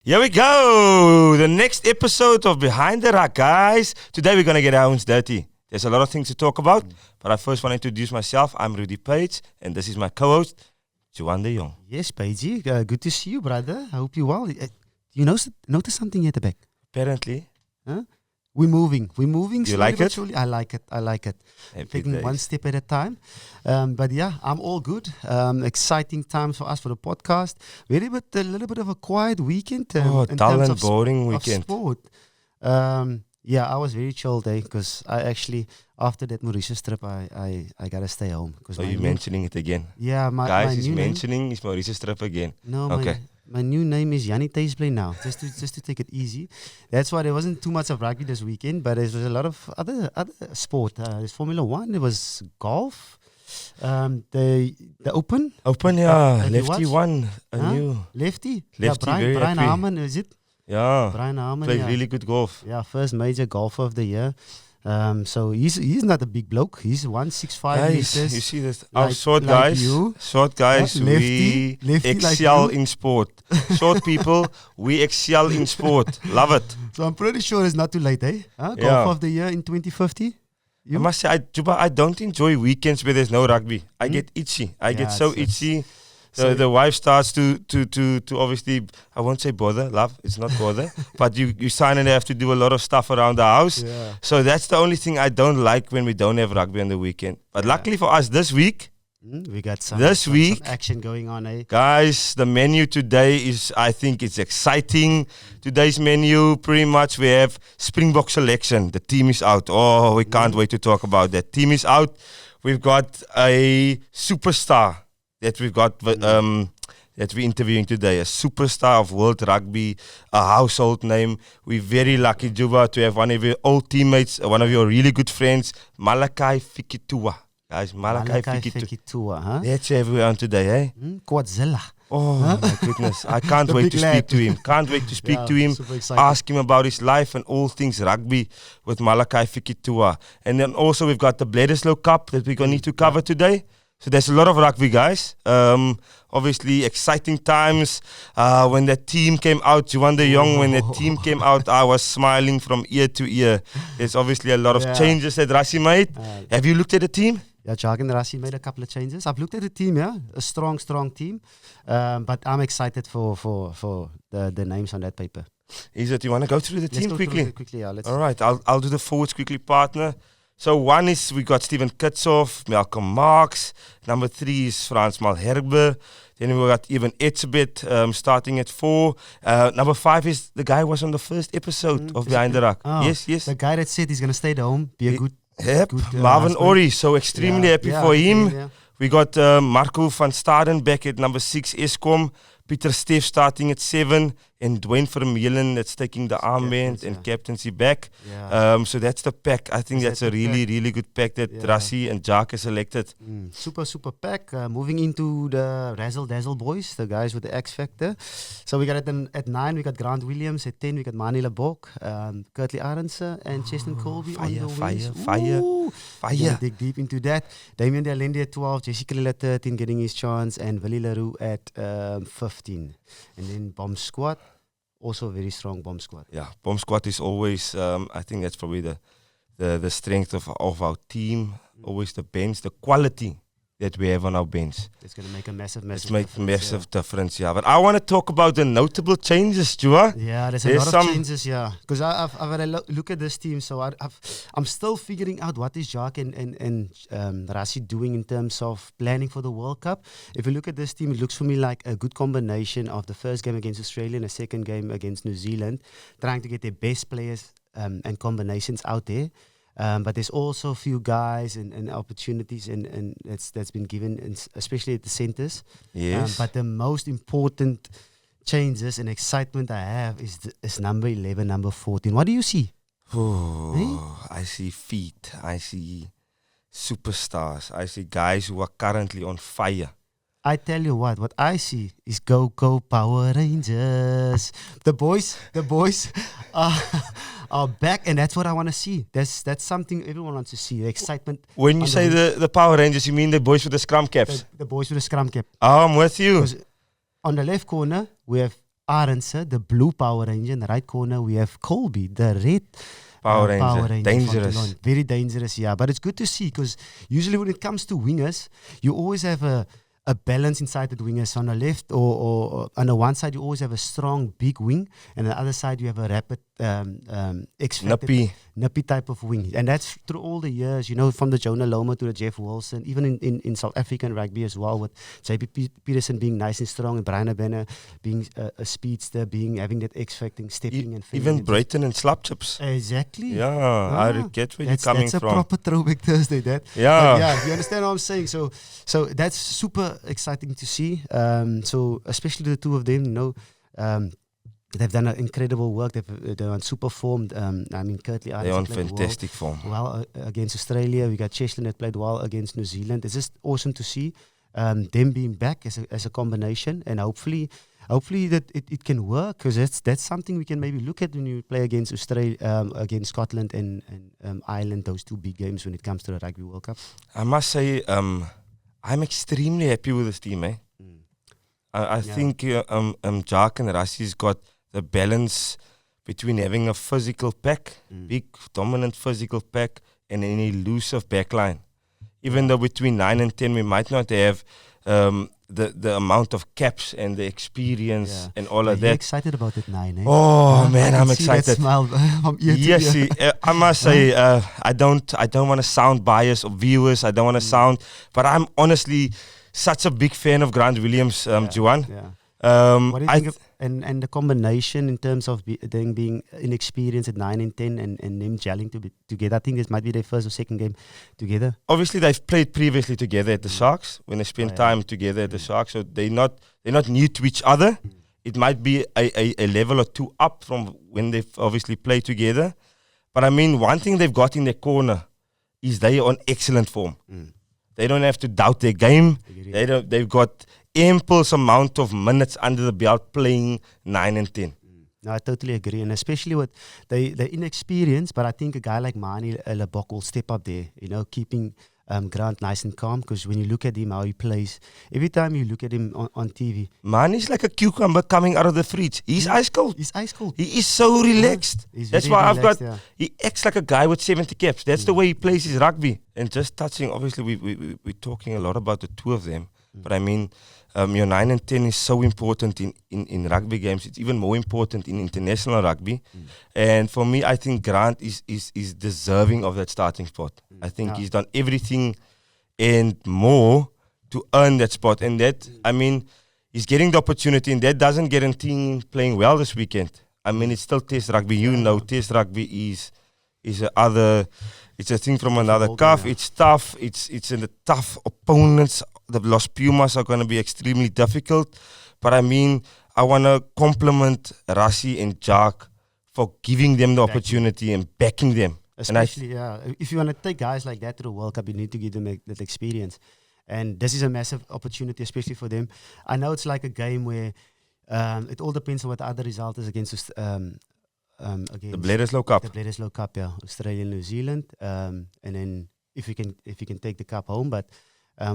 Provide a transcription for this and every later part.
Here we go. The next episode of Behind the Ruck, guys. Today we're going to get our hands dirty. There's a lot of things to talk about, but I first want to introduce myself. I'm Rudy Paige, and this is my co-host, Juan de Jongh. Yes, Paige. Good to see you, brother. I hope you're well. You notice something at the back? Apparently. Huh? We're moving. You like it? I like it. Taking days. one step at a time. But yeah, I'm all good. Exciting times for us for the podcast. A little bit of a quiet weekend. In dull terms and of boring of weekend. sport. Yeah, I was very chilled because I actually, after that Mauritius trip, I gotta stay home. So you're mentioning it again. Yeah, Guys, my he's new mentioning his Mauritius trip again. No, Okay. My new name is Yanni Taseplay now, just to take it easy. That's why there wasn't too much of rugby this weekend, but there was a lot of other sport. There's Formula 1, there was golf, the Open. Open, yeah. Have you Lefty watched? won a Huh? new. Lefty. Lefty, very Brian happy. Harmon, is it? Yeah. Brian Harmon, Played yeah. really good golf. Yeah, first major golfer of the year. So he's not a big bloke. He's 165 Guys, meters. you see this? Our like- short like guys, you. we Lefty excel like you. in sport. Short people, we excel in sport. Love it. So I'm pretty sure it's not too late, eh? Huh? Yeah. Golf of the year in 2050. I must say, I don't enjoy weekends where there's no rugby. I get itchy. I get so itchy. The wife starts to obviously, I won't say bother, love, it's not bother, but you sign and have to do a lot of stuff around the house. Yeah. So that's the only thing I don't like when we don't have rugby on the weekend. But luckily for us this week, We got some action going on, eh? guys, the menu today is, I think it's exciting. Today's menu, pretty much we have Springbok selection. The team is out. Oh, we can't wait to talk about that. Team is out. We've got a superstar that we've got that we're interviewing today. A superstar of world rugby, a household name. We're very lucky, Juba, to have one of your old teammates, one of your really good friends, Malakai Fekitoa. Guys, Malakai Fekitoa, huh? That's everyone today, eh? Quadzilla. Oh my goodness. I can't The wait big to lad. speak to him. Can't wait to speak Yeah, to him. super excited. Ask him about his life and all things rugby with Malakai Fekitoa. And then also we've got the Bledisloe Cup that we're going to need to cover today. So there's a lot of rugby, guys. Obviously, exciting times. When that team came out, Juan de Jongh, when that team came out, I was smiling from ear to ear. There's obviously a lot of changes that Rassie made. Have you looked at the team? Yeah, Jogh and Rassie made a couple of changes. I've looked at the team, yeah, a strong team. But I'm excited for the names on that paper. Is it? You want to go through the Let's team go quickly? through it quickly, yeah. All right, I'll do the forwards quickly, partner. So one is we got Steven Kitsoff, Malcolm Marx. Number 3 is Frans Malherbe. Then we got Eben Etzebeth starting at 4. Number 5 is the guy who was on the first episode of Behind the Ruck. Oh, Yes. The guy that said he's going to stay at home, be a good... Yep, good, Marvin husband. Ori. So extremely happy for him. Yeah. We got Marco van Staden back at number 6, Eskom. Peter Steff starting at 7. And Dwayne Vermeulen that's taking the armband and captaincy back. Yeah. So that's the pack. I think that's a really good pack that Rassie and Jacques has selected. Super pack. Moving into the Razzle Dazzle boys, the guys with the X Factor. So we got at 9, we got Grant Williams. At 10, we got Mani Lebok, Kurtley Arendse, and Cheston Colby on the wings. Fire. Gonna dig deep into that. Damien de Allende at 12, Jesse Kriel at 13, getting his chance, and Willie Leroux at 15. And then Bomb Squad. Also a very strong bomb squad. Yeah, bomb squad is always, I think that's probably the strength of our team. Always the bench, the quality that we have on our bench. It's going to make a massive difference, yeah. But I want to talk about the notable changes, Jua. Yeah, there's a lot of changes, yeah. Because I've had a look at this team, so I'm still figuring out what is Jacques and Rassie doing in terms of planning for the World Cup. If you look at this team, it looks for me like a good combination of the first game against Australia and the second game against New Zealand, trying to get their best players and combinations out there. But there's also a few guys and opportunities and that's been given, especially at the centres. Yes. But the most important changes and excitement I have is number 11, number 14. What do you see? I see feet. I see superstars. I see guys who are currently on fire. I tell you what I see is go Power Rangers. The boys are back, and that's what I want to see. That's something everyone wants to see. The excitement. When you say the Power Rangers, you mean the boys with the Scrumcaps? The boys with the Scrumcap. I'm with you. On the left corner, we have Arendse, the blue Power Ranger. In the right corner, we have Colby, the red Power Ranger. from Dangerous. Toulon. Very dangerous, yeah. But it's good to see because usually when it comes to wingers, you always have a balance inside the wingers. On the left or on the one side, you always have a strong, big wing. And on the other side, you have a rapid, nippy type of wing. And that's through all the years, from the Jonah Loma to the Jeff Wilson, even in South African rugby as well, with JP Peterson being nice and strong and Brian Abena being a speedster, having that X-facting, stepping and filling. Even Brayton and Slapchips. Exactly. Yeah, I get where you're coming from. That's a proper throwback Thursday, that. Yeah. But yeah, you understand what I'm saying? So that's super exciting to see. So especially the two of them, they've done incredible work. They're on super formed. Curtly they're on fantastic form. Well, against Australia, we got Cheslin that played well against New Zealand. It's just awesome to see them being back as a combination, and hopefully that it can work, because that's something we can maybe look at when you play against Australia, against Scotland and Ireland. Those two big games when it comes to the Rugby World Cup. I must say, I'm extremely happy with this team. I think Jacques and Rassi's got the balance between having a physical pack, big dominant physical pack, and an elusive backline. Even though between 9 and 10 we might not have the amount of caps and the experience and all of that. You're excited about that 9, eh? Oh man, I'm excited. That smile from ear to yes, ear. I must say, I don't want to sound biased, or viewers. I don't want to sound, but I'm honestly such a big fan of Grant Williams, Juan. Yeah. What do you think of, and the combination in terms of them being inexperienced at 9 and 10 and them gelling together? I think this might be their first or second game together. Obviously, they've played previously together at the Sharks when they spent time together at the Sharks, so they're not new to each other. It might be a level or two up from when they've obviously played together. But I mean, one thing they've got in their corner is they are on excellent form. They don't have to doubt their game. They've got ample amount of minutes under the belt playing 9 and 10. No, I totally agree, and especially with the inexperience. But I think a guy like Mani Lebok will step up there, keeping Grant nice and calm. Because when you look at him, how he plays, every time you look at him on TV, Mani's like a cucumber coming out of the fridge. He's ice cold. He's ice cold. He is so relaxed. That's why relaxed, he acts like a guy with 70 caps. That's the way he plays his rugby. And just touching, obviously, we're talking a lot about the two of them. But I mean, your 9 and 10 is so important in rugby games. It's even more important in international rugby. And for me, I think Grant is deserving of that starting spot. I think he's done everything and more to earn that spot. And that, I mean, he's getting the opportunity, and that doesn't guarantee him playing well this weekend. I mean, it's still Test rugby. Test rugby is it's a thing from another cup. It's tough. It's in the tough opponents. The Los Pumas are going to be extremely difficult. But I mean, I want to compliment Rassi and Jacques for giving them the opportunity and backing them. Especially, if you want to take guys like that to the World Cup, you need to give them that experience. And this is a massive opportunity, especially for them. I know it's like a game where it all depends on what the other result is against the Bledisloe Cup. The Bledisloe Cup, Australia and New Zealand. And then if you can take the cup home. But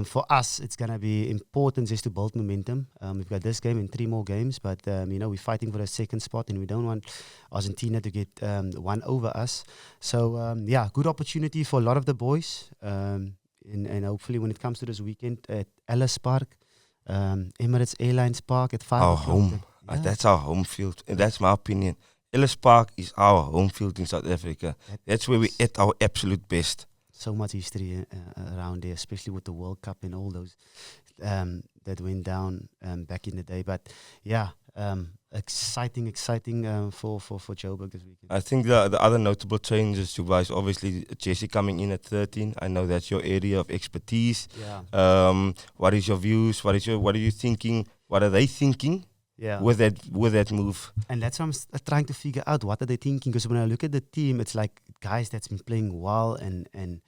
for us, it's going to be important just to build momentum. We've got this game and 3 more games, but we're fighting for a second spot, and we don't want Argentina to get one over us. So good opportunity for a lot of the boys, and hopefully when it comes to this weekend at Ellis Park, Emirates Airlines Park at 5 our home. That's our home field, and that's my opinion. Ellis Park is our home field in South Africa. That's where we at our absolute best. So much history around there, especially with the World Cup and all those that went down back in the day. But exciting for Joburg this weekend. I think the other notable changes to guys, obviously Jesse coming in at 13. I know that's your area of expertise. What is your views? What are you thinking? What are they thinking? With that move? And that's what I'm trying to figure out. What are they thinking? Because when I look at the team, it's like guys that's been playing well, and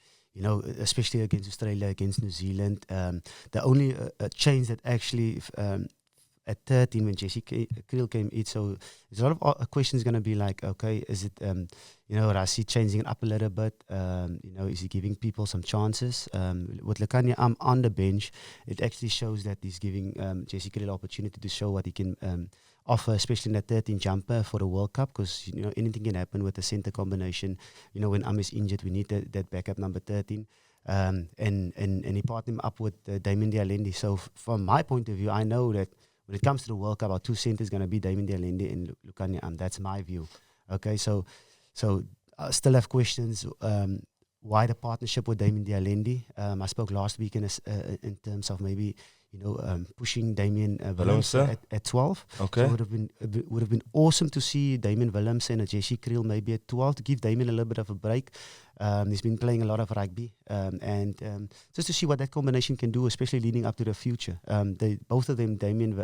especially against Australia, against New Zealand. The only change that actually at 13 when Jesse Kriel came in, so there's a lot of questions going to be like, okay, is it Rassi changing it up a little bit? Is he giving people some chances? With Lekanya on the bench, it actually shows that he's giving Jesse Kriel opportunity to show what he can offer, especially in that 13 jumper for the World Cup, because anything can happen with the center combination. When is injured, we need that backup number 13. And he partnered him up with Damien Dialendi. So from my point of view, I know that when it comes to the World Cup, our two centers going to be Damien Dialendi and Lukanya. That's my view. Okay, so I still have questions. Why the partnership with Damien Dialendi? I spoke last week in terms of maybe pushing Damien Willems at 12. Okay. So it would have been awesome to see Damien Willems and a Jesse Kriel maybe at 12 to give Damien a little bit of a break. He's been playing a lot of rugby, and just to see what that combination can do, especially leading up to the future. Both of them, Damien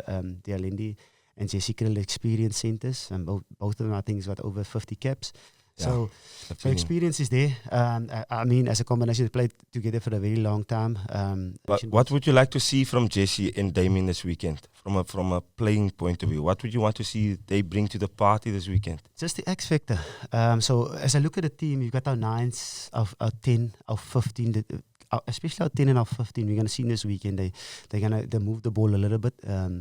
Dialendi and Jesse Kriel, experienced centers, and both of them I think has got over 50 caps. So experience is there. I mean, as a combination, they played together for a very long time. But what would you like to see from Jesse and Damien this weekend, from a playing point of view? What would you want to see they bring to the party this weekend? Just the X factor. So as I look at the team, you've got our 9s, our 10, our 15. Especially our 10 and our 15, we're going to see this weekend. They're going to move the ball a little bit.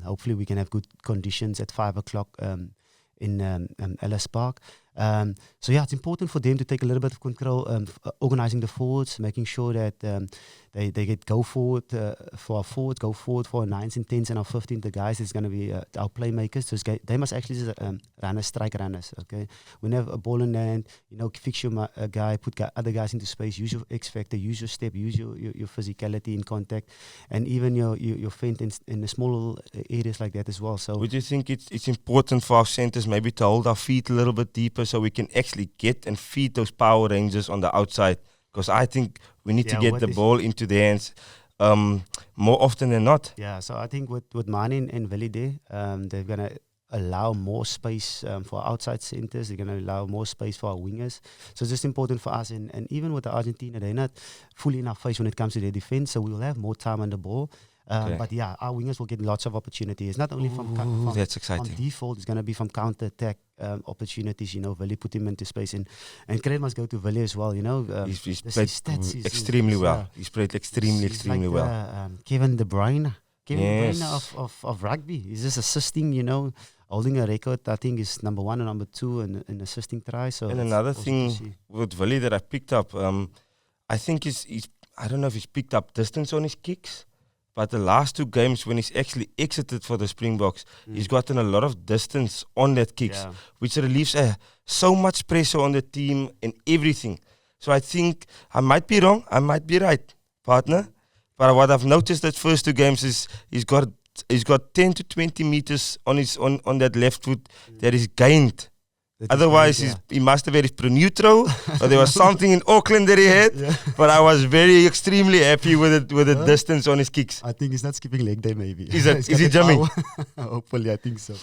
Hopefully, we can have good conditions at 5 o'clock in Ellis Park. So it's important for them to take a little bit of control, organizing the forwards, making sure that they get go forward for our forwards, go forward for our 9s and 10s and our 15. The guys is going to be our playmakers. So they must actually just runners, strike runners. Okay, whenever a ball in hand, fix your guy, put other guys into space, use your X factor, use your step, use your physicality in contact, and even your feint in the small areas like that as well. So would you think it's important for our centers maybe to hold our feet a little bit deeper so we can actually get and feed those Power Rangers on the outside? Because I think we need to get the ball into their hands more often than not. Yeah, so I think with Mani and Willie there, they're going to allow more space for our outside centers. They're going to allow more space for our wingers. So it's just important for us. And even with the Argentina, they're not fully in our face when it comes to their defense. So we will have more time on the ball. But our wingers will get lots of opportunities. Not only from that's exciting. On default, it's going to be from counter-attack opportunities. Willie put him into space, and credit must go to Willie as well. He's played extremely well. Yeah. He's played extremely well. Kevin De Bruyne of rugby. He's just assisting. Holding a record. I think is number 1 and number 2 in assisting tries. So and another thing with Willie that I picked up, I think he's I don't know if he's picked up distance on his kicks. But the last 2 games when he's actually exited for the Springboks, he's gotten a lot of distance on that kicks, which relieves so much pressure on the team and everything. So I think I might be wrong, I might be right, partner. But what I've noticed that first 2 games is he's got 10 to 20 meters on that left foot that is gained. Otherwise, he must have had his pro-neutral, or there was something in Auckland that he had. Yeah. But I was extremely happy with the distance on his kicks. I think he's not skipping leg day, maybe. Is he jamming? Hopefully, I think so.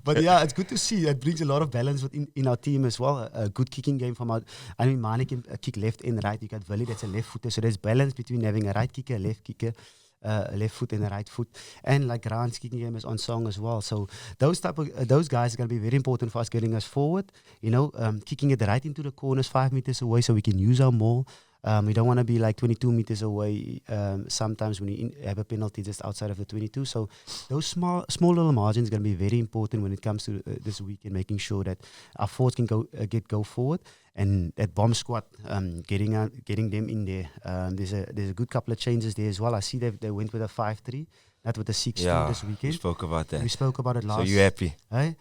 But it's good to see. It brings a lot of balance in our team as well. A good kicking game from our. I mean, Mani can kick left and right. You got Willie, that's a left footer. So there's balance between having a right kicker, a left kicker. A left foot and a right foot, and like Grant's kicking game is on song as well. So those guys are going to be very important for us getting us forward. Kicking it right into the corners 5 meters away so we can use our maul. We don't want to be like 22 meters away sometimes when you have a penalty just outside of the 22. So those small little margins are going to be very important when it comes to this weekend, making sure that our forwards can go forward. And that bomb squad, getting them in there. There's a good couple of changes there as well. I see they went with a 5-3, not with a 6-2 this weekend. We spoke about that. We spoke about it last. So you happy? Hey?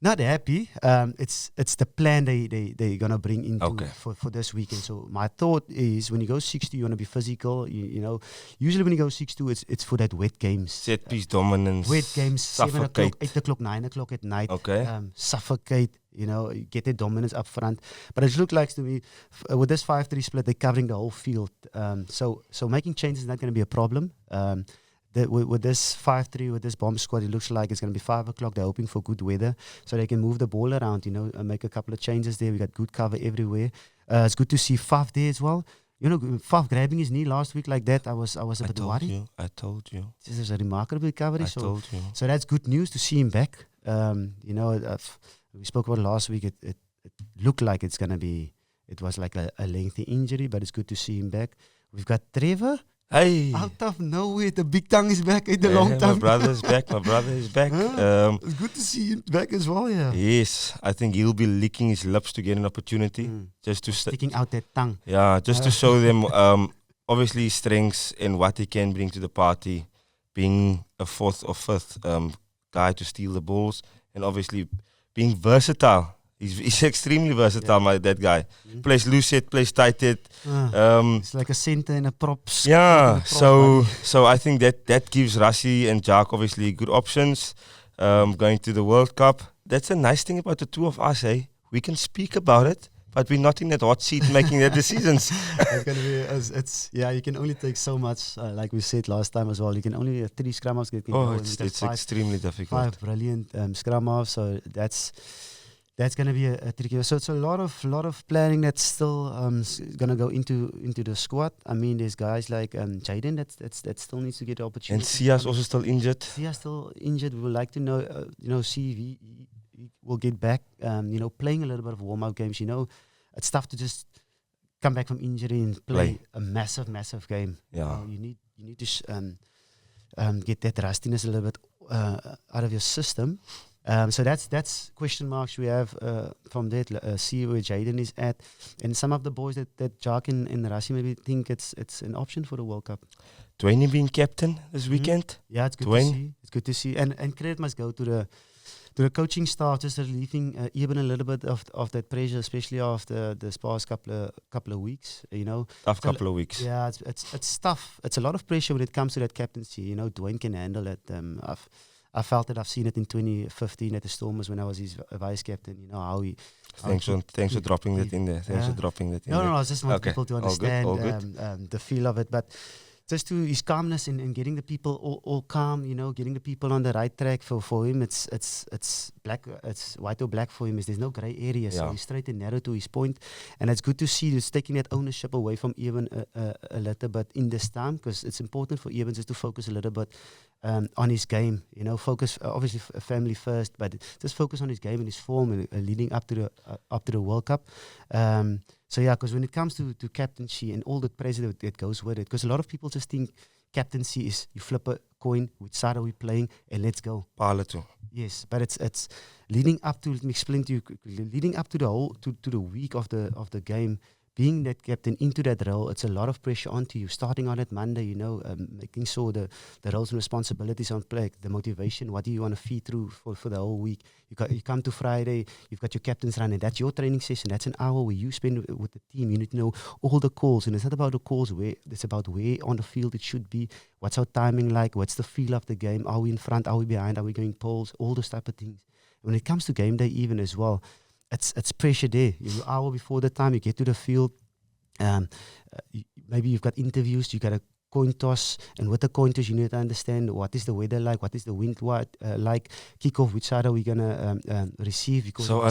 Not happy. It's the plan they're gonna bring into for this weekend. So my thought is when you go 6-2, you wanna be physical. Usually when you go 6-2, it's for that wet games. Set piece dominance. Wet games. Suffocate. 7 o'clock, 8 o'clock, 9 o'clock at night. Okay. Suffocate. Get the dominance up front. But it looks like to me with this 5-3 split, they're covering the whole field. So making changes is not going to be a problem. With this 5-3, with this bomb squad, it looks like it's going to be 5 o'clock. They're hoping for good weather so they can move the ball around, and make a couple of changes there. We got good cover everywhere. It's good to see Faf there as well. Faf grabbing his knee last week like that, I was a bit worried. I told you. This is a remarkable recovery. Told you. So that's good news to see him back. We spoke about it last week. It looked like it was like a lengthy injury, but it's good to see him back. We've got Trevor Hey. Out of nowhere, the big tongue is back in the Yeah, long my time. brother is back. My brother is back. It's good to see him back as well, yeah. Yes, I think he'll be licking his lips to get an opportunity, just to Sticking out that tongue. yeah, just to show them obviously his strengths and what he can bring to the party, being a fourth or fifth guy to steal the balls, and obviously being versatile. He's extremely versatile, that guy. Plays loose head, plays tight head. It's like a center and a props. Yeah, so I think that gives Rassie and Jacques obviously good options going to the World Cup. That's a nice thing about the two of us, eh? We can speak about it, but we're not in that hot seat making the decisions. It's gonna be, you can only take so much. Like we said last time as well, you can only 3 scrum halves get. It's extremely difficult. 5 brilliant scrum halves, so that's going to be a tricky. So it's a lot of planning that's still going to go into the squad. I mean, there's guys like Jaden that still needs to get the opportunity. And Sia's also still injured. Sia's still injured. We would like to know, see if he will get back. Playing a little bit of warm-up games. It's tough to just come back from injury and play a massive game. Yeah, you need to get that rustiness a little bit out of your system. So that's question marks we have from that. See where Jaden is at, and some of the boys that Jacques and Rassie maybe think it's an option for the World Cup. Dwayne being captain this weekend. Yeah, it's good to see. It's good to see, and credit must go to the coaching staff, just relieving even a little bit of that pressure, especially after the past couple of weeks. Tough couple of weeks. Yeah, it's tough. It's a lot of pressure when it comes to that captaincy. Dwayne can handle it. I felt it. I've seen it in 2015 at the Stormers when I was his vice captain. How he. Thanks for dropping that in there. Thanks for dropping that in there. No, I just want people to understand all good. the feel of it. But just to his calmness and getting the people all calm, getting the people on the right track for him. It's black. It's white or black for him. There's no grey area. So he's straight and narrow to his point, and it's good to see he's taking that ownership away from Evan a little bit in this time, because it's important for Evan just to focus a little bit on his game. Focus obviously family first, but just focus on his game and his form and leading up to the World Cup. So yeah, because when it comes to captaincy and all the pressure that goes with it, because a lot of people just think captaincy is you flip a coin, which side are we playing, and let's go. Palato. Yes, but it's leading up to. Let me explain to you quickly. Leading up to the whole to the week of the game, being that captain into that role, it's a lot of pressure onto you. Starting on that Monday, making sure the roles and responsibilities on play, the motivation. What do you want to feed through for the whole week? You come to Friday, you've got your captain's run, and that's your training session. That's an hour where you spend with the team. You need to know all the calls, and it's not about the calls. It's about where on the field it should be. What's our timing like? What's the feel of the game? Are we in front? Are we behind? Are we going poles? All those type of things. When it comes to game day, even as well. It's pressure there. You're an hour before the time you get to the field. Maybe you've got interviews. You got a coin toss, and with the coin toss, you need to understand what is the weather like, what is the wind like. Kickoff, which side are we gonna receive? So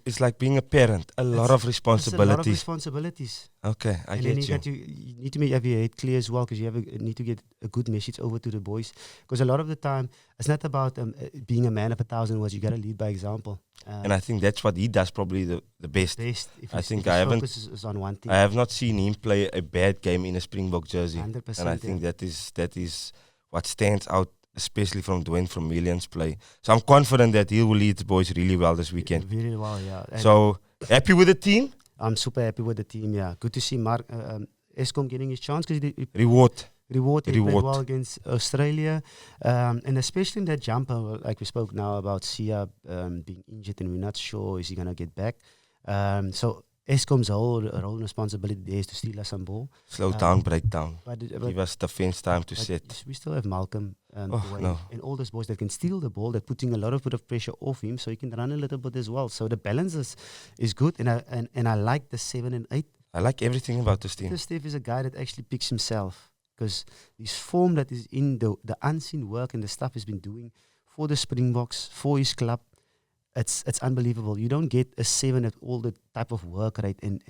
it's like being a parent. A lot of responsibilities. A lot of responsibilities. Okay, I get you. And then you need to have your head clear as well, because you need to get a good message over to the boys. Because a lot of the time, it's not about being a man of 1,000 words. You got to lead by example. And I think that's what he does probably the best. I focus on one thing. I have not seen him play a bad game in a Springbok jersey. 100%, and I think that is what stands out, especially from Dwayne from Millions play. So I'm confident that he will lead the boys really well this weekend. Really well, yeah. And so happy with the team? I'm super happy with the team, yeah. Good to see Mark Eskom getting his chance, because he Reward. He played well against Australia, and especially in that jumper, like we spoke now about Sia being injured, and we're not sure is he gonna get back. So Eskom's whole role and responsibility there is to steal us some ball. Slow down, break down. But give us defense time to set. We still have Malcolm and all those boys that can steal the ball, that putting a lot of pressure off him, so he can run a little bit as well. So the balance is good, and I like the 7 and 8. I like everything about this team. Steve is a guy that actually picks himself, because his form that is in the unseen work and the stuff he's been doing for the Springboks, for his club, it's unbelievable. You don't get a 7 at all the type of work rate and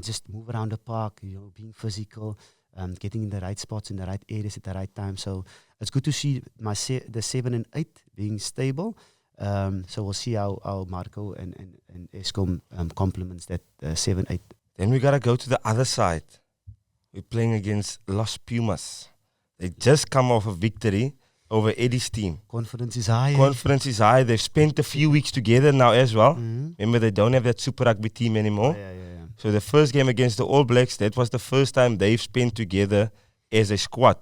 just move around the park, being physical, getting in the right spots, in the right areas at the right time. So it's good to see the 7 and 8 being stable. So we'll see how Marco and Eskom complements that 7-8. Then we gotta go to the other side. we're playing against Los Pumas. They just come off a victory over Eddie's team. Confidence is high. Confidence is high. They've spent a few weeks together now as well. Mm-hmm. Remember, they don't have that Super Rugby team anymore. Yeah. So the first game against the All Blacks, that was the first time they've spent together as a squad.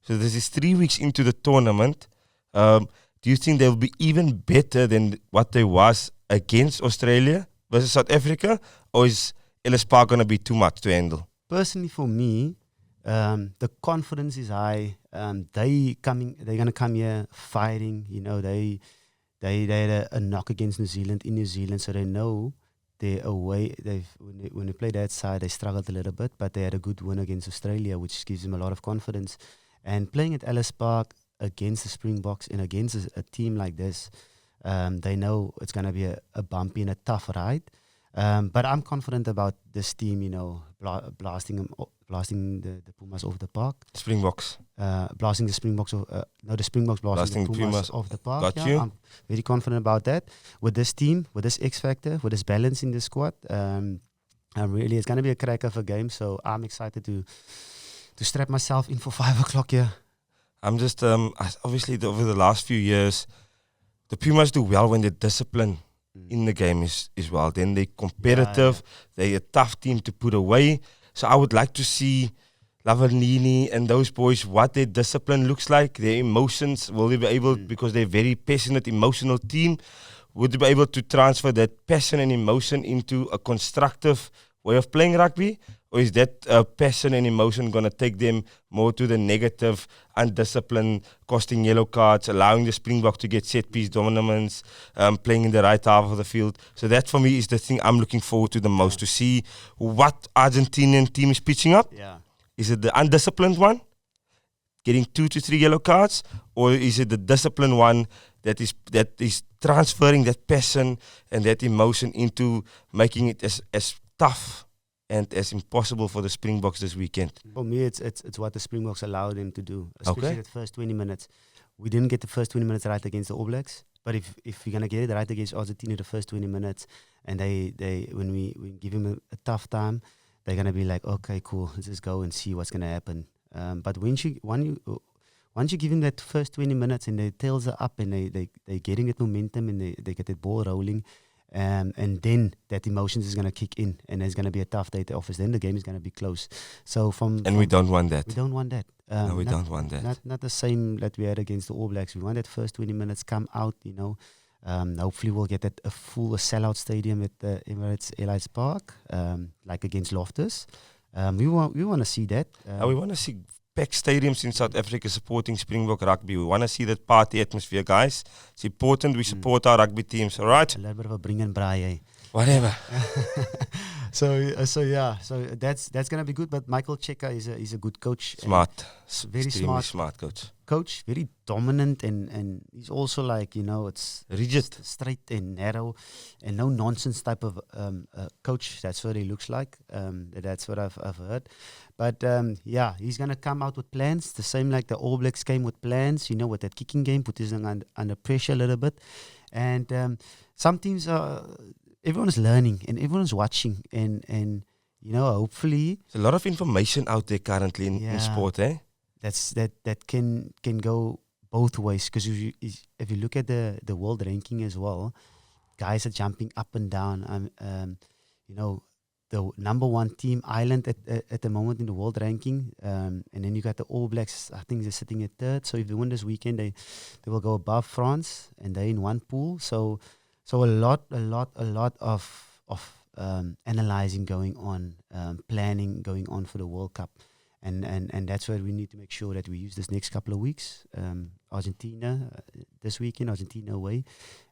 So this is 3 weeks into the tournament. Do you think they'll be even better than what they was against Australia versus South Africa? Or is Ellis Park going to be too much to handle? Personally, for me, the confidence is high. They're gonna come here fighting. You know, they had a knock against New Zealand in New Zealand, so they know they're away. When they play that side, they struggled a little bit, but they had a good win against Australia, which gives them a lot of confidence. And playing at Ellis Park against the Springboks and against a team like this, they know it's gonna be a bumpy and a tough ride. But I'm confident about this team, you know, blasting the Pumas off the park. Springboks. Blasting the Springboks. The Springboks blasting the Pumas off the park. Got you. I'm very confident about that. With this team, with this X factor, with this balance in the squad, it's going to be a crack of a game. So I'm excited to strap myself in for 5 o'clock here. I'm just obviously over the last few years, the Pumas do well when they're disciplined in the game is well. Then they're competitive. They're a tough team to put away. So I would like to see Lavanini and those boys, what their discipline looks like, their emotions. Will they be able, because they're a very passionate, emotional team, would they be able to transfer that passion and emotion into a constructive way of playing rugby? Or is that passion and emotion going to take them more to the negative, undisciplined, costing yellow cards, allowing the Springbok to get set-piece dominance, playing in the right half of the field? So that, for me, is the thing I'm looking forward to the most, to see what Argentinian team is pitching up. Yeah. Is it the undisciplined one, getting 2 to 3 yellow cards? Or is it the disciplined one that is transferring that passion and that emotion into making it as tough and as impossible for the Springboks this weekend? For me, it's what the Springboks allowed them to do, especially the first 20 minutes. We didn't get the first 20 minutes right against the All Blacks, but if we're gonna get it right against Argentina the first 20 minutes, and when we give them a tough time, they're gonna be like, okay, cool, let's just go and see what's gonna happen. But once you give them that first 20 minutes and their tails are up and they're getting that momentum and they get that ball rolling. And then that emotions is going to kick in, and it's going to be a tough day at the office. Then the game is going to be close. So we don't want that. We don't want that. No, we don't want that. Not the same that we had against the All Blacks. We want that first 20 minutes come out. You know, hopefully we'll get a sellout stadium at the Ellis Park, like against Loftus. We want to see that. We want to see packed stadiums in South Africa supporting Springbok rugby. We want to see that party atmosphere, guys. It's important we support our rugby teams, all right? A little bit of a bring and braai, Whatever. So that's gonna be good. But Michael Cheika is a good coach. Smart, very smart coach. Coach, very dominant, and he's also like, you know, it's rigid, straight and narrow, and no nonsense type of coach. That's what he looks like. That's what I've heard. But he's gonna come out with plans, the same like the All Blacks came with plans. You know, with that kicking game, put us under pressure a little bit, and some teams are. Everyone is learning and everyone is watching, and you know, hopefully there's a lot of information out there currently in sport, eh? That can go both ways, because if you look at the world ranking as well, guys are jumping up and down. You know, the number one team, Ireland at the moment in the world ranking, and then you got the All Blacks. I think they're sitting at third. So if they win this weekend, they will go above France, and they're in one pool. So a lot of analyzing going on, planning going on for the World Cup, and that's where we need to make sure that we use this next couple of weeks. Argentina this weekend, Argentina away,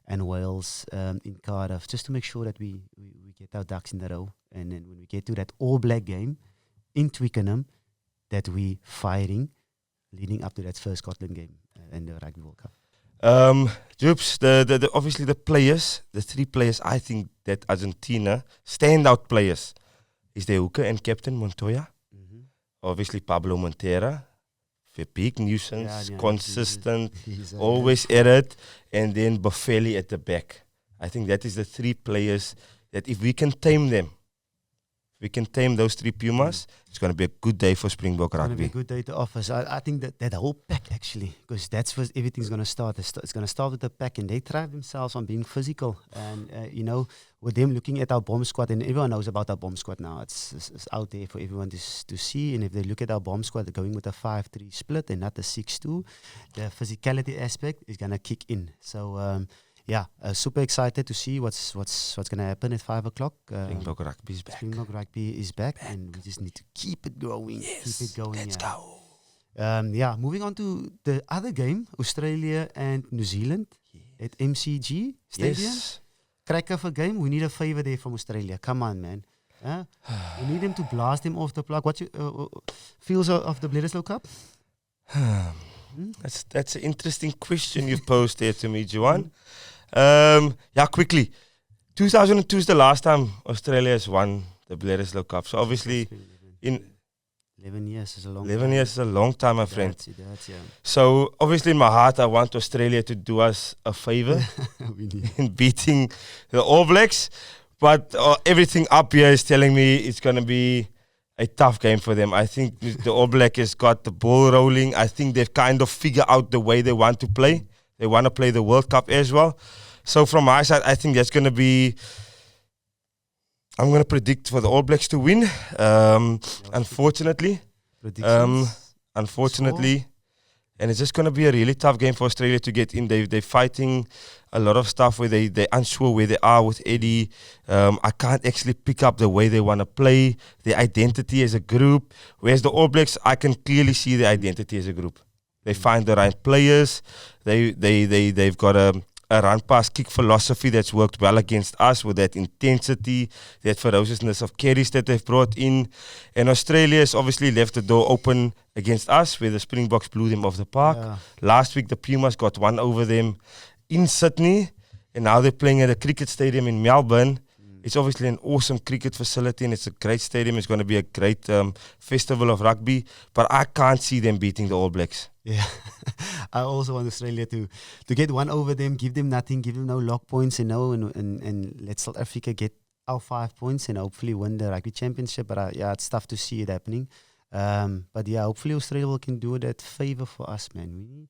and Wales in Cardiff, just to make sure that we get our ducks in a row, and then when we get to that All Black game in Twickenham, that we fighting leading up to that first Scotland game in the Rugby World Cup. Joops, the obviously the players, the 3 players, I think that Argentina standout players is the hooker and captain Montoya. Mm-hmm. Obviously Pablo Montera, a big nuisance, consistent, always at it, and then Boffelli at the back. I think that is the 3 players that if we can tame them, we can tame those 3 Pumas, it's going to be a good day for Springbok It's going to be rugby. a good day to offer. So I think that whole pack actually, because that's where everything's going to start. It's going to start with the pack, and they thrive themselves on being physical. And with them looking at our bomb squad, and everyone knows about our bomb squad now. It's out there for everyone to see. And if they look at our bomb squad, they're going with a 5-3 split and not a 6-2. The physicality aspect is going to kick in. So. Super excited to see what's going to happen at 5 o'clock. Springbok rugby is back. Springbok rugby is back, and we just need to keep it going. Yes, keep it going. let's go. Moving on to the other game, Australia and New Zealand at MCG Stadium. Yes. Cracker of a game. We need a favor there from Australia. Come on, man. We need them to blast them off the plug. What you feels of the Bledisloe Cup? That's an interesting question you've posed there to me, Juan. Quickly. 2002 is the last time Australia has won the Bledisloe Cup. So obviously, in 11 years is a long 11 time. years is a long time, my friend. That's, yeah. So obviously, in my heart, I want Australia to do us a favor in beating the All Blacks. But everything up here is telling me it's going to be a tough game for them. I think the All Black has got the ball rolling. I think they've kind of figured out the way they want to play. They want to play the World Cup as well. So from my side, I think that's going to be... I'm going to predict for the All Blacks to win. Unfortunately. Unfortunately. And it's just going to be a really tough game for Australia to get in. They're fighting a lot of stuff where they're unsure where they are with Eddie. I can't actually pick up the way they want to play, their identity as a group. Whereas the All Blacks, I can clearly see their identity as a group. They find the right players. They've got a run pass kick philosophy that's worked well against us with that intensity, that ferociousness of carries that they've brought in. And Australia has obviously left the door open against us, where the Springboks blew them off the park. Yeah. Last week, the Pumas got one over them in Sydney, and now they're playing at a cricket stadium in Melbourne. It's obviously an awesome cricket facility, and it's a great stadium. It's going to be a great festival of rugby, but I can't see them beating the All Blacks. Yeah, I also want Australia to get one over them, give them nothing, give them no lock points, and let South Africa get our 5 points and hopefully win the rugby championship. But it's tough to see it happening. But hopefully Australia can do that favor for us, man.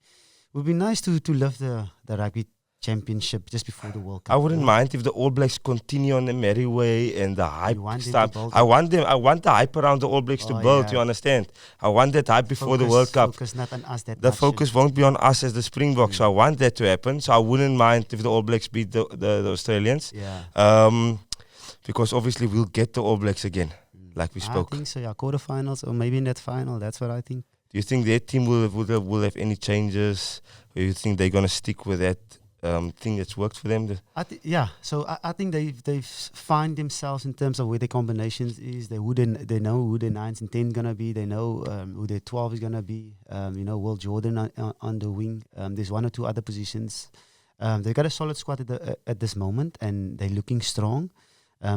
It would be nice to lift the rugby championship just before the World Cup. I wouldn't mind if the All Blacks continue on the merry way and the hype start. I want the hype around the All Blacks to build. You understand? I want that hype before the World Cup. Focus not on us. The focus won't be on us as the Springboks. So I want that to happen. So I wouldn't mind if the All Blacks beat the Australians. Yeah. Because obviously we'll get the All Blacks again, like we spoke. I think so. Yeah, quarterfinals or maybe in that final. That's what I think. Do you think their team will have any changes? Or you think they're gonna stick with that thing that's worked for them? So I think they've find themselves in terms of where their combinations is. They know who their 9s and 10 gonna be. They know who their 12 is gonna be. Will Jordan on the wing. There's one or two other positions. They've got a solid squad at this moment, and they're looking strong.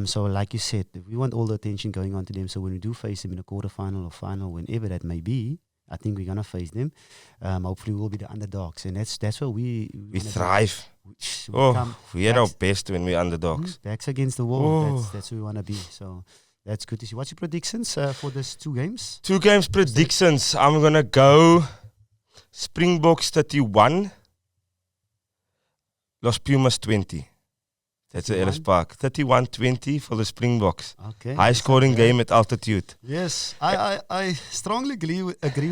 So like you said, we want all the attention going on to them. So when we do face them in a quarterfinal or final, whenever that may be, I think we're gonna face them. Hopefully, we'll be the underdogs, and that's where we thrive. We are our best when we're underdogs. Backs against the wall. That's where we wanna be. So that's good to see. What's your predictions for these 2 games? 2 games predictions. I'm gonna go Springboks 31, Los Pumas 20. That's at Ellis Park. 31-20 for the Springboks. Okay. High scoring game at altitude. Yes, I strongly agree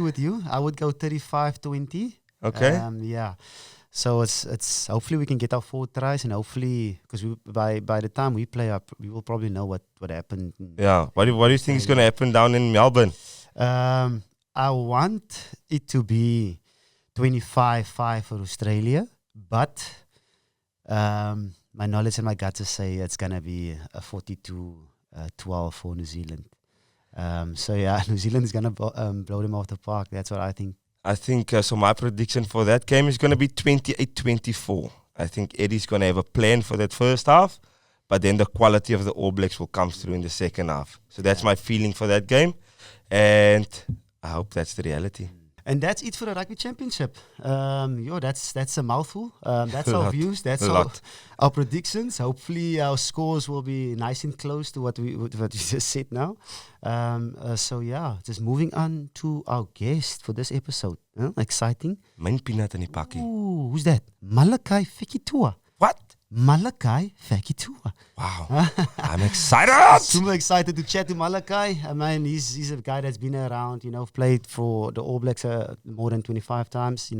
with you. I would go 35-20. Okay. So it's hopefully we can get our 4 tries, and hopefully because by the time we play up, we will probably know what happened. Yeah. What do you think is going to happen down in Melbourne? I want it to be 25-5 for Australia, but my knowledge and my guts say it's going to be a 42-12 for New Zealand. New Zealand is going to blow them off the park. That's what I think. I think, so my prediction for that game is going to be 28-24. I think Eddie's going to have a plan for that first half, but then the quality of the All Blacks will come through in the second half. So that's my feeling for that game, and I hope that's the reality. And that's it for the Rugby Championship. That's a mouthful. That's our views. That's our predictions. Hopefully, our scores will be nice and close to what you just said now. Just moving on to our guest for this episode. Exciting. Myn peanut in die pakkie. Ooh, who's that? Malakai Fekitoa. What? Malakai Fekitoa. Wow. I'm excited. Super excited to chat to Malakai. I mean, he's a guy that's been around, played for the All Blacks more than 25 times.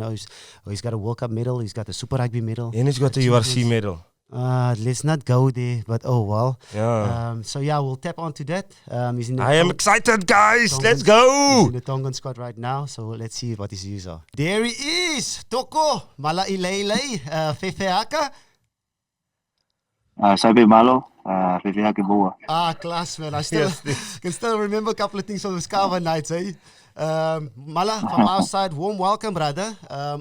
He's got a World Cup medal. He's got a Super Rugby medal. And he's got a URC medal. Let's not go there, but oh well. Yeah. We'll tap onto that. I am excited, guys. Let's go. He's in the Tongan squad right now, so let's see what his views are. There he is, Toko Malailele Fefeaka. Sabe malo, Fefeaka boa. Class, man. I still can still remember a couple of things from the Scava nights, eh? Mala, from our side, warm welcome, brother.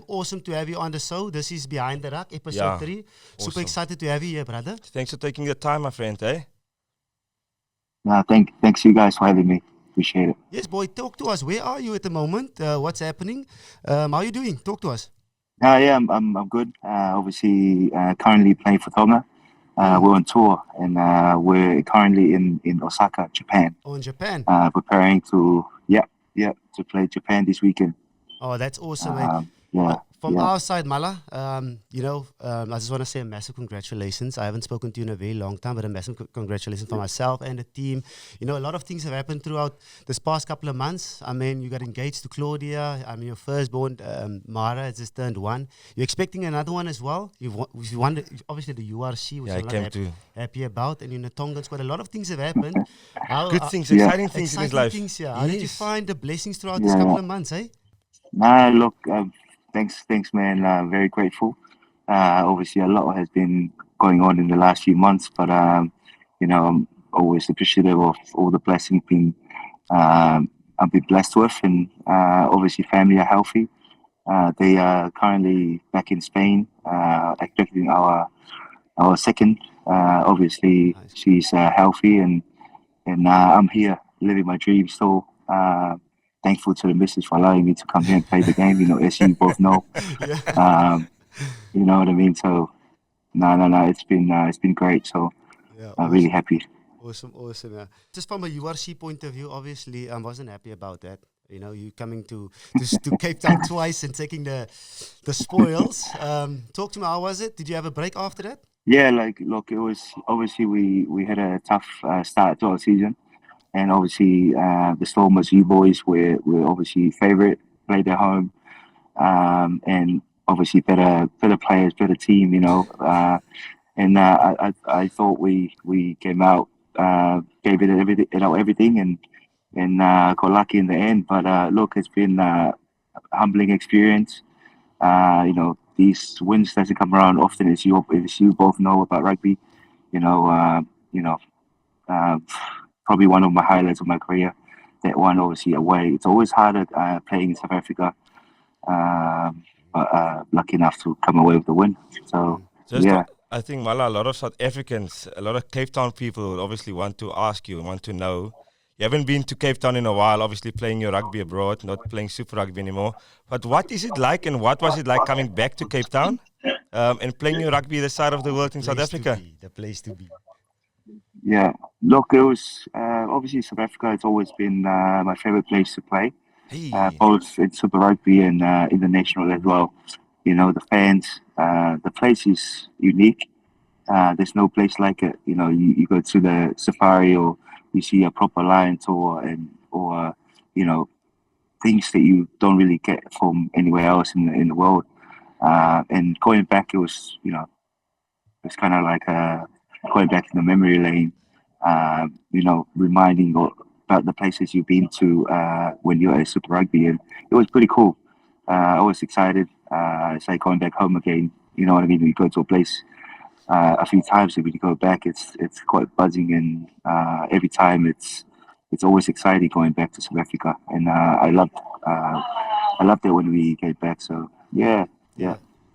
Awesome to have you on the show. This is Behind the Ruck, episode 3. Super awesome. excited to have you here, brother. Thanks for taking the time, my friend, eh? Thanks you guys for having me. Appreciate it. Yes, boy. Talk to us. Where are you at the moment? What's happening? How are you doing? Talk to us. Yeah, I'm good. Obviously, currently playing for Tonga. We're on tour, and we're currently in Osaka, Japan. Oh, in Japan. Preparing to to play Japan this weekend. Oh, that's awesome, mate. From our side, Mala, I just want to say a massive congratulations. I haven't spoken to you in a very long time, but a massive congratulations for myself and the team. A lot of things have happened throughout this past couple of months. I mean, you got engaged to Claudia. I mean, your firstborn, Mara, has just turned 1. You're expecting another one as well. You've won obviously the URC, which I'm not happy about. And in the Tongan squad, a lot of things have happened. Good things, exciting things in his life. How did you find the blessings throughout this couple of months, eh? Look, thanks, man. Very grateful. Obviously, a lot has been going on in the last few months, but I'm always appreciative of all the blessings I've been blessed with, and obviously, family are healthy. They are currently back in Spain, expecting our second. Obviously, nice. She's healthy, and I'm here living my dream still. Thankful to the missus for allowing me to come here and play the game, as you both know. You know what I mean? So, no, it's been great. So, I'm really happy. Awesome. Yeah. Just from a URC point of view, obviously, I wasn't happy about that. You coming to Cape Town twice and taking the spoils. Talk to me, how was it? Did you have a break after that? Yeah, look, it was obviously we had a tough start to our season. And obviously, the Stormers, you boys, were obviously favourite, played at home, and obviously better players, better team, And I thought we came out, gave it everything, and got lucky in the end. But look, it's been a humbling experience. These wins doesn't come around often, as you both know about rugby. Probably one of my highlights of my career. That one, obviously, away. It's always harder playing in South Africa, but lucky enough to come away with the win. So, I think, Mala, a lot of South Africans, a lot of Cape Town people obviously want to ask you, want to know. You haven't been to Cape Town in a while, obviously playing your rugby abroad, not playing Super Rugby anymore. But what is it like, and what was it like coming back to Cape Town and playing your rugby this side of the world in South Africa? The place to be. Yeah, look, it was obviously South Africa. It's always been my favorite place to play, both in Super Rugby and international as well. The fans, the place is unique. There's no place like it. You go to the safari, or you see a proper lion tour, or things that you don't really get from anywhere else in the world. And going back, it was it's kind of like going back in the memory lane, reminding about the places you've been to when you're at Super Rugby, and it was pretty cool. I was excited. It's like going back home again. You know what I mean? When you go to a place a few times, and when you go back, it's quite buzzing, and every time it's always exciting going back to South Africa, and I loved it when we came back. So yeah.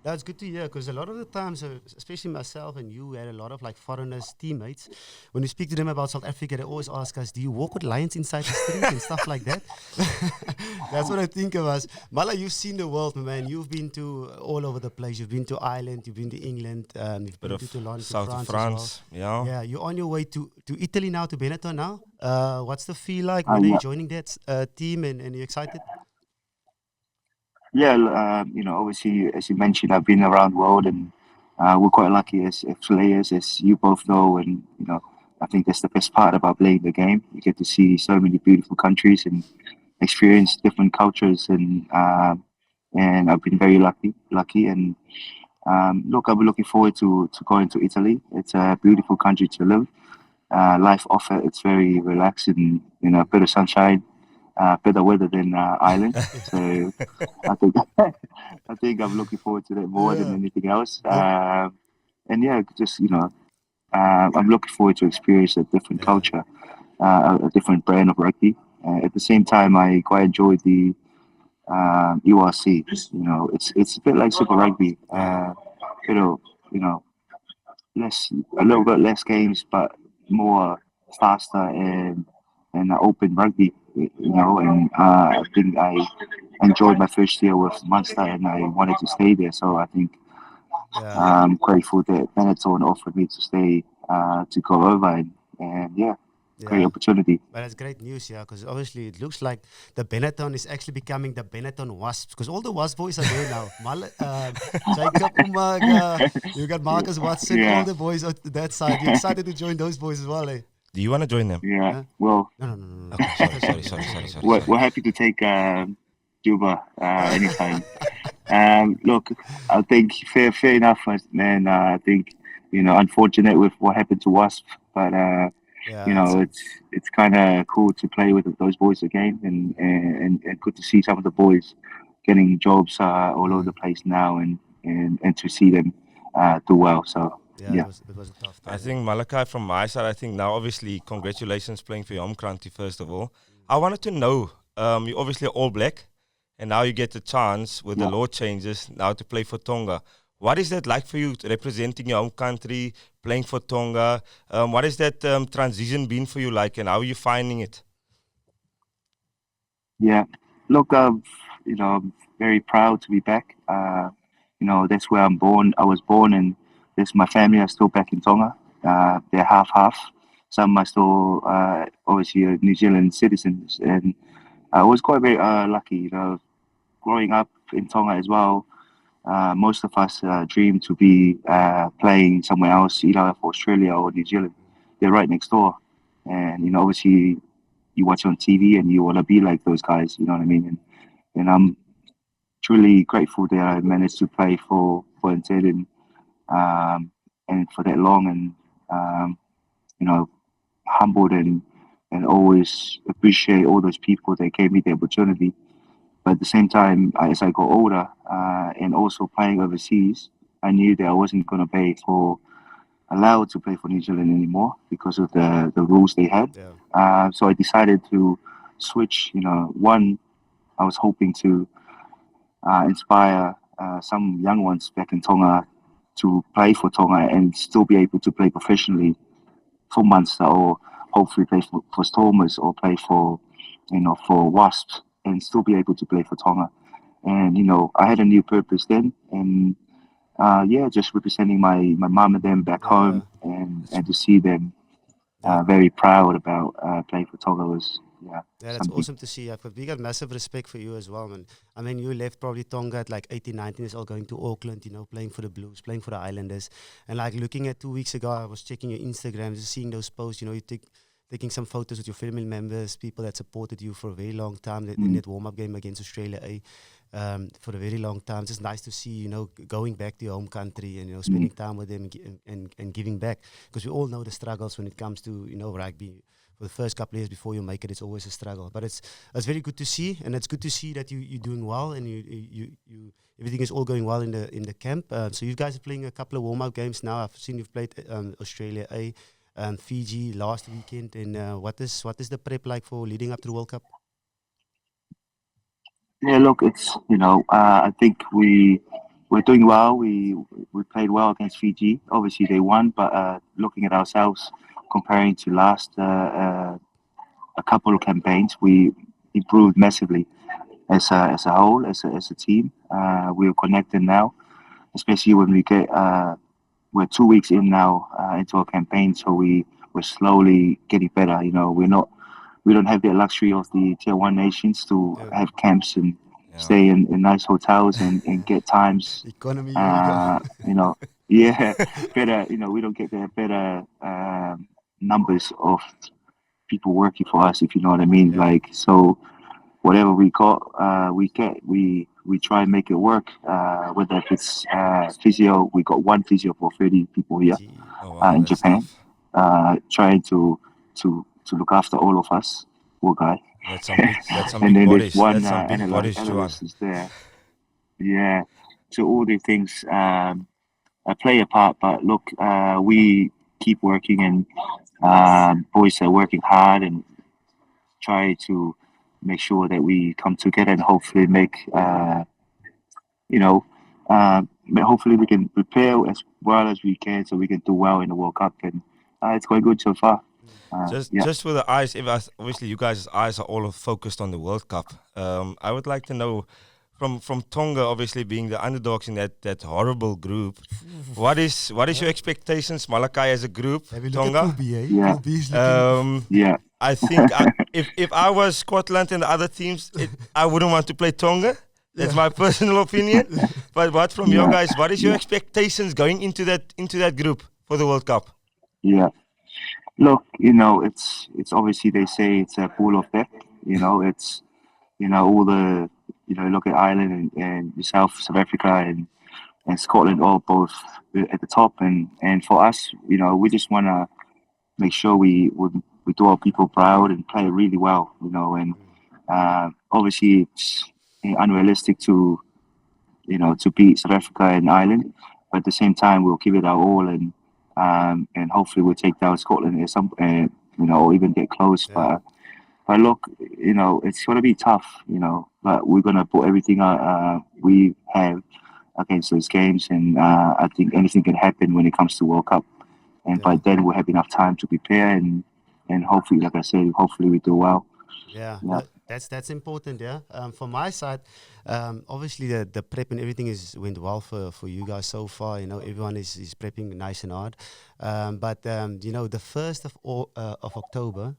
That's good to hear because a lot of the times, especially myself and you, had a lot of like foreigners, teammates. When we speak to them about South Africa, they always ask us, "Do you walk with lions inside the street and stuff like that?" That's what I think of us. Mala, you've seen the world, man. You've been to all over the place. You've been to Ireland. You've been to England. You've been to Toulon, to South France of France. as well. Yeah. Yeah, you're on your way to Italy now, to Benetton now. What's the feel like when you're joining that team and you're excited? Yeah, obviously, as you mentioned, I've been around the world, and we're quite lucky as players, as you both know. And I think that's the best part about playing the game. You get to see so many beautiful countries and experience different cultures, and I've been very lucky. And look, I'll be looking forward to going to Italy. It's a beautiful country to live. Life offer, it's very relaxing, a bit of sunshine, better weather than Ireland. So I think I think I'm looking forward to that more than anything else. And yeah, just I'm looking forward to experience a different culture, a different brand of rugby. At the same time, I quite enjoy the URC. It's a bit like Super Rugby. You know, you know, a little bit less games, but more faster and open rugby. And I think I enjoyed my first year with Munster, and I wanted to stay there. So I think I'm grateful that Benetton offered me to stay to go over, and great opportunity. But that's great news, because obviously it looks like the Benetton is actually becoming the Benetton Wasps, because all the Wasp boys are there now. Jacob Umaga, you got Marcus Watson, all the boys on that side. You're excited to join those boys as well, eh? Do you want to join them? Yeah. Huh? Well, No. Okay, sorry. We're happy to take Juba anytime. Look, I think fair enough, man. I think unfortunate with what happened to Wasp, but it's kind of cool to play with those boys again, and good to see some of the boys getting jobs all over the place now, and to see them do well. So yeah. It was a tough time. I think Malakai, from my side, I think now obviously congratulations playing for your home country first of all. I wanted to know, you're obviously All Black, and now you get the chance with the law changes now to play for Tonga. What is that like for you, representing your home country, playing for Tonga? What has that transition been for you like, and how are you finding it? Yeah, look, I'm very proud to be back. That's where I'm born. I was born, and my family are still back in Tonga. They're half. Some are still obviously New Zealand citizens, and I was quite very lucky. Growing up in Tonga as well. Most of us dream to be playing somewhere else, either for Australia or New Zealand. They're right next door, and obviously you watch on TV and you want to be like those guys. You know what I mean? And I'm truly grateful that I managed to play for Inted and for that long, and humbled and always appreciate all those people that gave me the opportunity. But at the same time, as I got older and also playing overseas, I knew that I wasn't going to be allowed to play for New Zealand anymore because of the rules they had. Yeah. So I decided to switch. One, I was hoping to inspire some young ones back in Tonga to play for Tonga and still be able to play professionally for Munster, or hopefully play for Stormers, or play for Wasps, and still be able to play for Tonga. And I had a new purpose then, and just representing my mum and them back home, and to see them very proud about playing for Tonga was that's something. awesome to see. We got massive respect for you as well, man. I mean, you left probably Tonga at like 18, 19 years old, going to Auckland, playing for the Blues, playing for the Islanders. And like looking at 2 weeks ago, I was checking your Instagram, just seeing those posts, you taking some photos with your family members, people that supported you for a very long time in that warm-up game against Australia for a very long time. It's just nice to see, going back to your home country and, spending time with them and giving back. Because we all know the struggles when it comes to, rugby. For the first couple of years before you make it, it's always a struggle. But it's very good to see, and it's good to see that you're doing well, and you everything is all going well in the camp. So you guys are playing a couple of warm-up games now. I've seen you've played Australia A, Fiji last weekend. And what is the prep like for leading up to the World Cup? Yeah, look, it's I think we we're doing well. We played well against Fiji. Obviously, they won, but looking at ourselves, comparing to last a couple of campaigns, we improved massively as a whole, as a team. We're connected now, especially when we get. We're 2 weeks in now into our campaign, so we're slowly getting better. You know, we don't have the luxury of the tier one nations to have camps and stay in nice hotels and get times. Economy. You know, yeah, better. You know, we don't get the better numbers of people working for us, if you know what I mean. Yeah. Like, so whatever we got, we get. We try and make it work. Whether it's physio, we got one physio for 30 people here in Japan, trying to look after all of us. Poor guy. That's some big and then bodies. there's one That's some big bodies, Juan. analyst is there. Yeah. So all the things play a part, but look, we keep working, and boys are working hard and try to make sure that we come together and hopefully make, hopefully we can prepare as well as we can so we can do well in the World Cup, and it's going good so far. Just for the eyes, obviously you guys' eyes are all focused on the World Cup. I would like to know from Tonga, obviously being the underdogs in that horrible group. What is your expectations, Malakai, as a group? Have you Tonga. looked at Pool B, Yeah. I think if I was Scotland and the other teams, I wouldn't want to play Tonga. That's my personal opinion. But what from your guys? What is your expectations going into that group for the World Cup? Yeah. Look, you know, it's obviously they say it's a pool of death. You know, it's all the look at Ireland and yourself, South Africa and Scotland, all both at the top, and for us, we just want to make sure we do our people proud and play really well, and obviously it's unrealistic to beat South Africa and Ireland, but at the same time we'll give it our all, and hopefully we'll take down Scotland at some or even get close. But look, it's going to be tough, but we're going to put everything we have against those games, and I think anything can happen when it comes to World Cup, and by then we'll have enough time to prepare, and hopefully, like I said, hopefully we do well. Yeah. That's important. Yeah. From my side, obviously the prep and everything went well for you guys so far. Everyone is prepping nice and hard. But the 1st of October,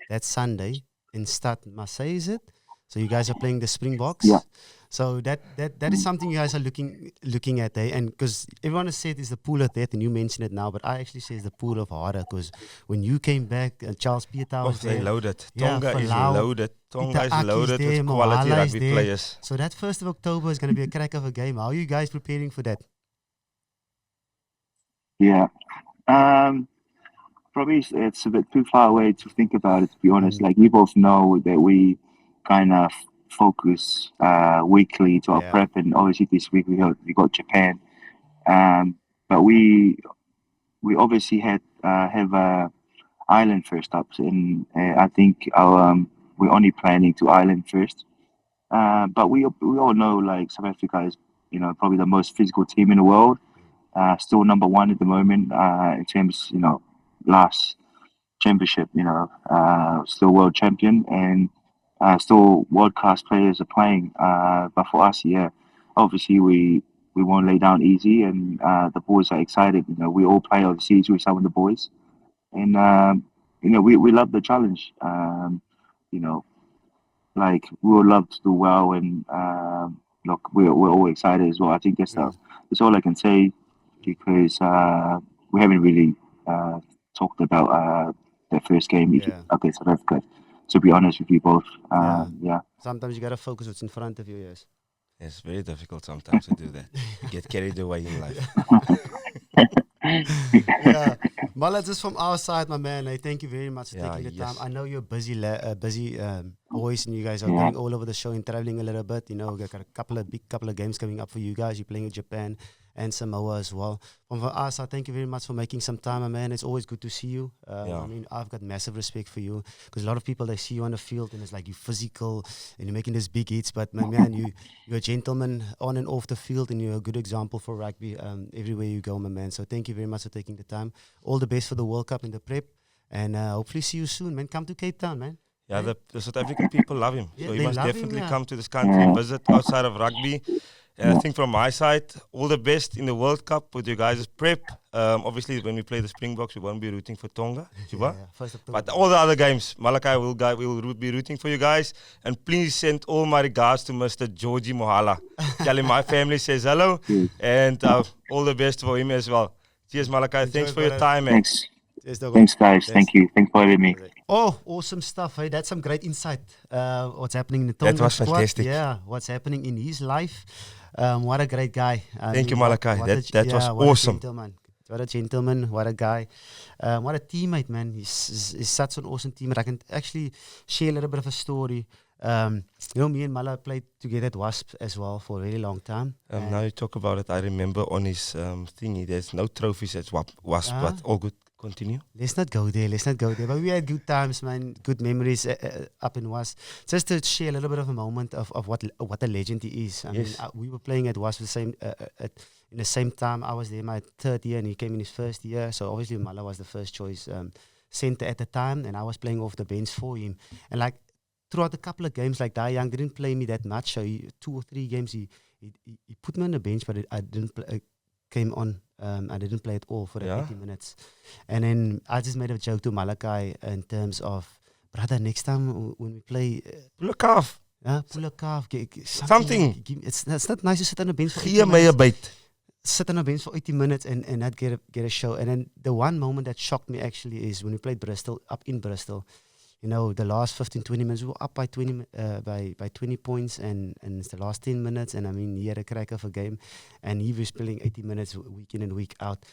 that's Sunday in Stad Marseille, is it? So you guys are playing the Springboks. Yeah. So that is something you guys are looking at, eh? And because everyone has said it's the pool of death, and you mentioned it now, but I actually say it's the pool of harder, because when you came back, Charles Pieter was there. They loaded. Yeah, Tonga is loaded. Tonga is loaded with quality rugby players. So that 1st of October is going to be a crack of a game. How are you guys preparing for that? Yeah. Probably it's a bit too far away to think about it, to be honest. Like, we both know that we kind of focus weekly to our prep, and obviously this week we got Japan, but we obviously have Ireland first up, and I think we're only planning to Ireland first, but we all know, like, South Africa is probably the most physical team in the world, still number one at the moment in terms last championship, still world champion, and still world-class players are playing. But for us, obviously we won't lay down easy, and the boys are excited. We all play overseas with some of the boys, and we love the challenge. Like, we would love to do well, and look, we're all excited as well. I think that's all I can say, because we haven't really talked about the first game against South Africa, to be honest with you both. Sometimes you gotta focus what's in front of you. Yes. It's very difficult sometimes to do that. You get carried away in life. Yeah, Mala, just from our side, my man, thank you very much for taking the time. I know you're busy boys, and you guys are going all over the show and traveling a little bit. We've got a couple of games coming up for you guys. You're playing in Japan, and Samoa as well. From us, I thank you very much for making some time, my man. It's always good to see you. I mean, I've got massive respect for you because a lot of people, they see you on the field and it's like you're physical and you're making these big hits. But my man, you're a gentleman on and off the field, and you're a good example for rugby everywhere you go, my man. So thank you very much for taking the time. All the best for the World Cup and the prep. And hopefully see you soon, man. Come to Cape Town, man. Yeah, the South African people love him. Yeah, So he they must love him, definitely yeah. come to this country, visit outside of rugby. And I think from my side, all the best in the World Cup with you guys' prep. Obviously, when we play the Springboks, we won't be rooting for Tonga. First October. But all the other games, Malakai will be rooting for you guys. And please send all my regards to Mr. Georgie Mohala. Tell him my family says hello. And all the best for him as well. Cheers, Malakai. Thanks for your time, man. Thanks. Thanks, guys. Thank you. Thanks for having me. Oh, awesome stuff. Hey, that's some great insight. What's happening in the Tonga That was squad. fantastic. Yeah, what's happening in his life. What a great guy. Thank you, Malakai. That was awesome. What a gentleman. What a guy. What a teammate, man. He's such an awesome teammate. I can actually share a little bit of a story. Me and Mala played together at Wasp as well for a really long time. Now you talk about it, I remember on his thingy, there's no trophies at Wasp, but all good. Continue. Let's not go there. But we had good times, man. Good memories up in Wasp. Just to share a little bit of a moment of what a legend he is. I mean, we were playing at Wasp in the same time. I was there my third year and he came in his first year. So obviously Mala was the first choice center at the time, and I was playing off the bench for him. And like throughout a couple of games, like Dai Young didn't play me that much. So 2 or 3 games he put me on the bench, but I didn't play, came on. I didn't play at all for the 80 minutes. And then I just made a joke to Malakai in terms of, brother, next time when we play... pull a calf. Pull a calf. Something. It's not nice to sit on the bench for 80 Gee my minutes. bait. Sit on the bench for 80 minutes and not get a show. And then the one moment that shocked me actually is when we played Bristol, up in Bristol. You know, the last 15-20 minutes, we were up by 20 points, and it's the last 10 minutes, and I mean, he had a crack of a game, and he was playing 80 minutes week in and week out.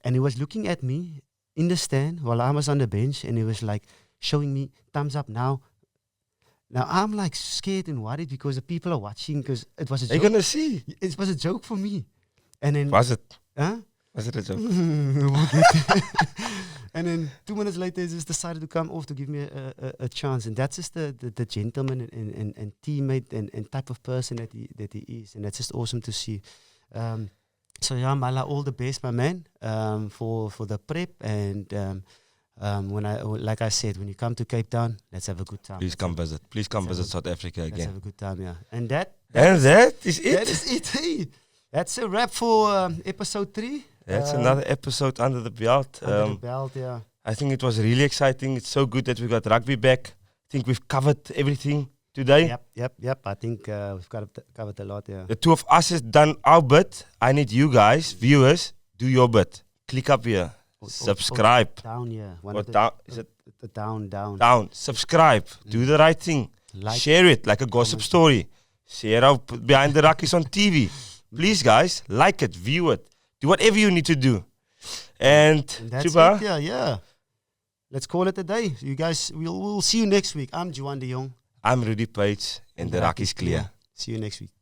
And he was looking at me in the stand while I was on the bench, and he was like showing me thumbs up now. Now I'm like scared and worried because the people are watching, because it was a joke. You're gonna see. It was a joke for me. And then... Was it? Huh? Was it a joke? And then 2 minutes later, he just decided to come off to give me a chance. And that's just the gentleman and teammate and type of person that he is. And that's just awesome to see. So yeah, Mala, all the best, my man, for the prep. And like I said, when you come to Cape Town, let's have a good time. Please come visit. Please come visit South Africa again. Let's have a good time, yeah. And that is it. That is it. Hey. That's a wrap for episode 3. That's another episode under the belt. Under the belt, yeah. I think it was really exciting. It's so good that we got rugby back. I think we've covered everything today. Yep. I think we've covered a lot, yeah. The two of us has done our bit. I need you guys, viewers, do your bit. Click up here. Subscribe. Down, yeah. Is it? Down. Down. Subscribe. Do the right thing. Like, share it like a gossip story. Share out behind the Rockies on TV. Please, guys, like it, view it. Do whatever you need to do. And that's Chuba, it, yeah. Let's call it a day. You guys, we'll see you next week. I'm Juan de Jongh. I'm Rudy Paige, and the Rockies clear. See you next week.